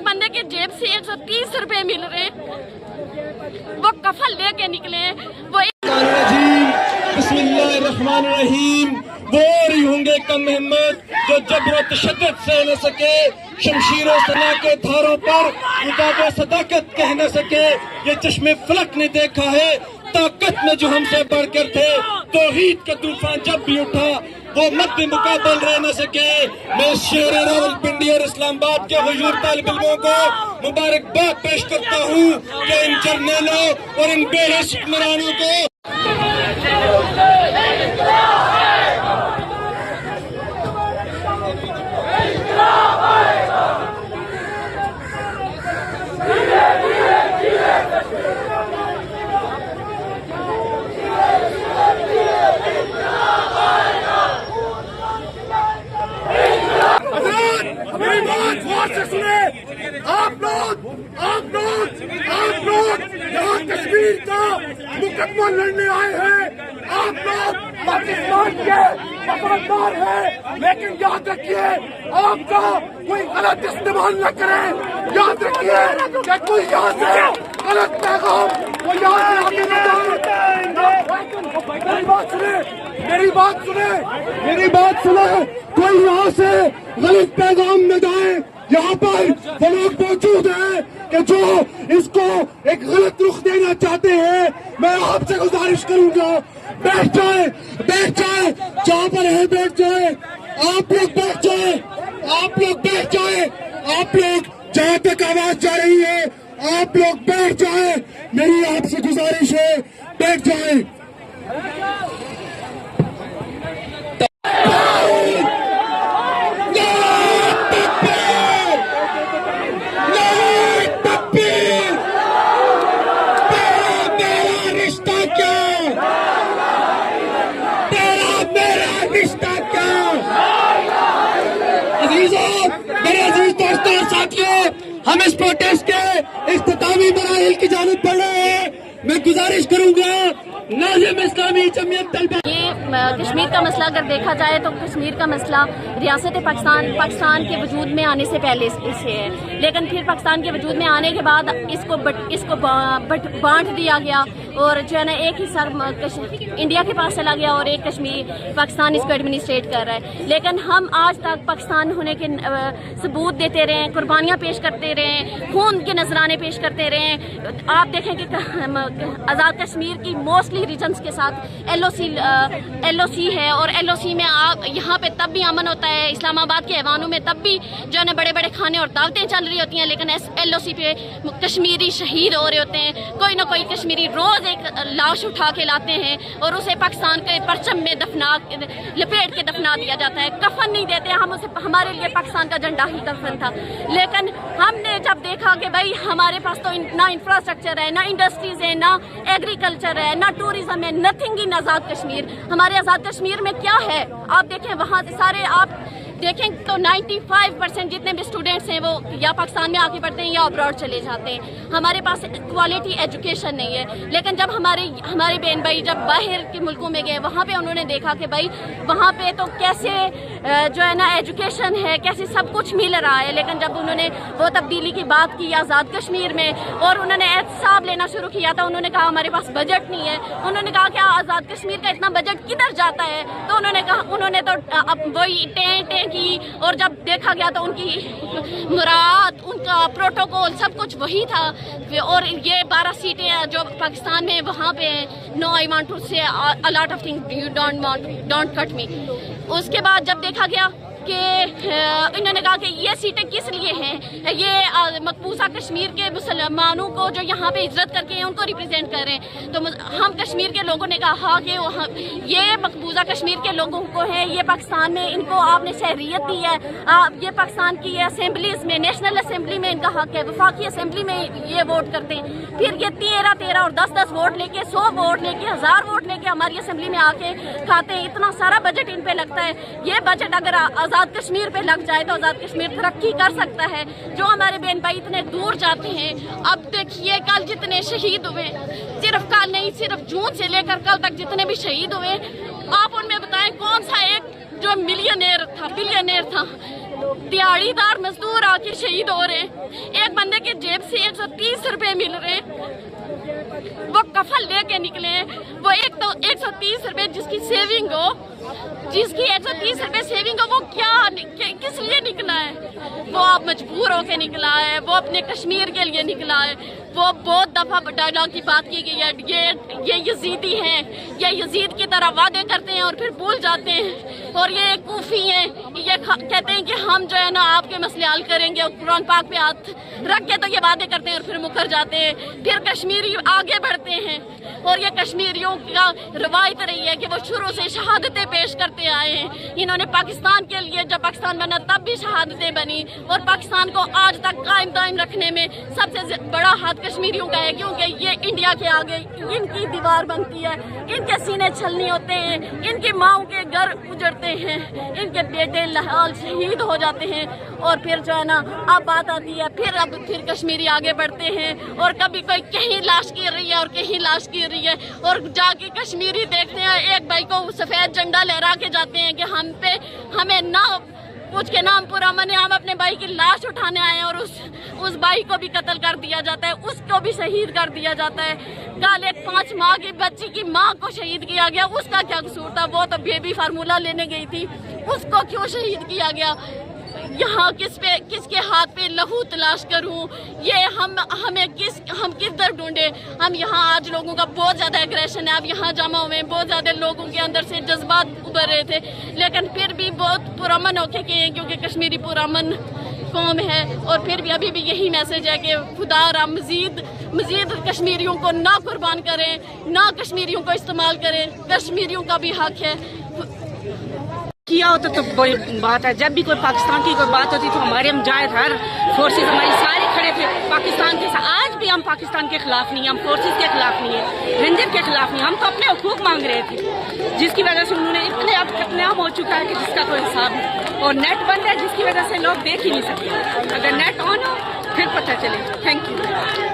एक बंदे की जेब से 130 रुपए मिल रहे, वो कफन लेके निकले। वो बिस्मिल्लाहिर्रहमानिर्रहीम। वो और ही होंगे कम हिम्मत जो जबर और तशद्दुद सह न सके, शमशीरों सना के धारों पर मुताबे सदाकत कह न सके। ये चश्मे फलक ने देखा है ताकत में जो हमसे बढ़कर थे, तौहीद का तूफान जब भी उठा वो मद्दे मुकाबल रह न सके। मैं शेर रावलपिंडी और इस्लामाबाद के हुजूर तालिब इल्मों को मुबारकबाद पेश करता हूँ कि इन जर्नलों और इन बेहिस हुक्मरानों को आप लोग यहाँ कश्मीर का मुकदमा लड़ने आए हैं। आप लोग पाकिस्तान के वफादार हैं, लेकिन याद रखिए आपका कोई गलत इस्तेमाल न करे। याद रखिए कि कोई यहाँ से गलत पैगाम वो यहाँ से आगे न जाए। मेरी बात सुने, कोई यहाँ से गलत पैगाम न जाए। यहाँ पर वो लोग मौजूद हैं कि जो इसको एक गलत रुख देना चाहते हैं। मैं आपसे गुजारिश करूंगा बैठ जाए, जहाँ पर है बैठ जाए। आप लोग बैठ जाए, आप लोग जहाँ तक आवाज जा रही है आप लोग बैठ जाए। मेरी आपसे गुजारिश है बैठ जाए। हम इस प्रोटेस्ट के इख्तितामी मराहिल की जानिब बढ़ रहे हैं। मैं गुजारिश करूंगा नाज़िम इस्लामी जमीयत तलबा। ये कश्मीर का मसला अगर देखा जाए तो कश्मीर का मसला रियासत पाकिस्तान के वजूद में आने से पहले से है, लेकिन फिर पाकिस्तान के वजूद में आने के बाद इसको बांट दिया गया और जो है ना एक हिस्सा इंडिया के पास चला गया और एक कश्मीर पाकिस्तान इसको एडमिनिस्ट्रेट कर रहा है। लेकिन हम आज तक पाकिस्तान होने के सबूत देते रहे, कुर्बानियाँ पेश करते रहे, खून के नजराने पेश करते रहे। आप देखें कि आज़ाद कश्मीर की मोस्टली रीजन्स के साथ एलओसी है और एलओसी में आप यहाँ पे तब भी अमन होता है। इस्लामाबाद के ऐवानों में तब भी जो है ना बड़े बड़े खाने और दावतें चल रही होती हैं, लेकिन एलओसी पे कश्मीरी शहीद हो रहे होते हैं। कोई ना कोई कश्मीरी रोज एक लाश उठा के लाते हैं और उसे पाकिस्तान के परचम में लपेट के दफना दिया जाता है। कफन नहीं देते हम उसे, हमारे लिए पाकिस्तान का झंडा ही कफन था। लेकिन हमने जब देखा कि भाई हमारे पास तो ना इंफ्रास्ट्रक्चर है, ना इंडस्ट्रीज है, ना एग्रीकल्चर है, ना टूरिज्म है, नथिंग इन आज़ाद कश्मीर। हमारे आज़ाद कश्मीर में क्या है आप देखें, वहाँ से सारे आप देखें तो 95% जितने भी स्टूडेंट्स हैं वो या पाकिस्तान में आके पढ़ते हैं या अब्रॉड चले जाते हैं। हमारे पास क्वालिटी एजुकेशन नहीं है। लेकिन जब हमारे बहन भाई जब बाहर के मुल्कों में गए, वहाँ पे उन्होंने देखा कि भाई वहाँ पे तो कैसे जो है ना एजुकेशन है, कैसे सब कुछ मिल रहा है। लेकिन जब उन्होंने वो तब्दीली की बात की आज़ाद कश्मीर में और उन्होंने एहतसाब लेना शुरू किया था, उन्होंने कहा हमारे पास बजट नहीं है। उन्होंने कहा कि आज़ाद कश्मीर का इतना बजट किधर जाता है, तो उन्होंने तो अब वही टें की, और जब देखा गया तो उनकी मुराद, उनका प्रोटोकॉल सब कुछ वही था। और ये 12 सीटें जो पाकिस्तान में वहाँ पे no I want to say a lot of things, you don't cut me. उसके बाद जब देखा गया कि इन्होंने कहा कि ये सीटें किस लिए हैं, ये मकबूजा कश्मीर के मुसलमानों को जो यहाँ पे इज्जत करके हैं उनको रिप्रेजेंट कर रहे हैं। तो हम कश्मीर के लोगों ने कहा कि ये मकबूजा कश्मीर के लोगों को है, ये पाकिस्तान में इनको आपने शहरियत दी है, ये पाकिस्तान की असेंबलीज में, नेशनल असेंबली में इनका हक है, वफाकी असेंबली में ये वोट करते हैं। फिर ये 13 और 10 वोट लेके, 100 वोट लेके, 1000 वोट लेके हमारी असेंबली में आके खाते हैं। इतना सारा बजट इन पे लगता है। ये बजट अगर आज़ाद कश्मीर पे लग जाए तो आज़ाद कश्मीर तरक्की कर सकता है। जो हमारे बहन भाई इतने दूर जाते हैं, अब देखिए कल जितने शहीद हुए, सिर्फ कल नहीं, सिर्फ जून से लेकर कल तक जितने भी शहीद हुए, आप उनमें बताएं कौन सा एक जो बिलियनेयर था, दिहाड़ीदार मजदूर आके शहीद हो रहे हैं। एक बंदे की जेब से 130 रुपए मिल रहे, वो कफल लेके निकले, वो एक तो 130 रुपए जिसकी सेविंग हो, जिसकी 130 रुपए सेविंग हो, वो किस लिए निकला है? वो आप मजबूर होके निकला है, वो अपने कश्मीर के लिए निकला है। वो बहुत दफा डायलॉग की बात की गई है, ये यजीदी हैं, ये यजीद की तरह वादे करते हैं और फिर भूल जाते हैं, और ये कूफी हैं, ये कहते हैं कि हम जो है ना आपके मसले हल करेंगे, और कुरान पाक पे हाथ रख के तो ये वादे करते हैं और फिर मुकर जाते हैं। फिर कश्मीरी आगे बढ़ते हैं, और ये कश्मीरियों का रवायत रही है कि वो शुरू से शहादतें पेश करते आए हैं। इन्होंने पाकिस्तान के लिए, जब पाकिस्तान बना तब भी शहादतें बनी, और पाकिस्तान को आज तक कायम दायम रखने में सबसे बड़ा हाथ कश्मीरियों का है, क्योंकि ये इंडिया के आगे इनकी दीवार बनती है, इनके सीने छलनी होते हैं, इनकी माओं के घर उजड़ते हैं, इनके बेटे लाल शहीद हो जाते हैं, और फिर जो है ना अब बात आती है, फिर कश्मीरी आगे बढ़ते हैं, और कभी कोई कहीं लाश गिर रही है और कहीं लाश गिर रही है, और जाके कश्मीरी देखते हैं एक भाई को सफेद झंडा लहरा के जाते हैं कि हमें ना पूछ के नाम पूरा मने, हम अपने भाई की लाश उठाने आए हैं, और उस भाई को भी कत्ल कर दिया जाता है, उसको भी शहीद कर दिया जाता है। कल एक 5 माह की बच्ची की माँ को शहीद किया गया, उसका क्या कसूर था? वो तो बेबी फार्मूला लेने गई थी, उसको क्यों शहीद किया गया? यहाँ किसके हाथ पे लहू तलाश करूं? ये हम किधर ढूंढे? हम यहाँ आज लोगों का बहुत ज़्यादा एग्रेशन है, अब यहाँ जमा हुए, बहुत ज़्यादा लोगों के अंदर से जज्बात उभर रहे थे, लेकिन फिर भी बहुत पुरअमन होके किए, क्योंकि कश्मीरी पुरअमन कौम है। और फिर भी अभी भी यही मैसेज है कि खुदा रा मज़ीद कश्मीरियों को ना कुर्बान करें, ना कश्मीरियों को इस्तेमाल करें, कश्मीरियों का भी हक है। किया होता तो बड़ी बात है, जब भी कोई पाकिस्तान की कोई बात होती तो हमारे मुजाहिद हर फोर्सेस हमारी सारे खड़े थे पाकिस्तान के साथ। आज भी हम पाकिस्तान के खिलाफ नहीं है, हम फोर्सेस के खिलाफ नहीं है, रेंजर के खिलाफ नहीं, हम तो अपने हुकूक मांग रहे थे, जिसकी वजह से उन्होंने इतने अब कत्लेआम हो चुका है कि जिसका कोई हिसाब नहीं, और नेट बंद है जिसकी वजह से लोग देख ही नहीं सकते। अगर नेट ऑन हो फिर पता चले। Thank you.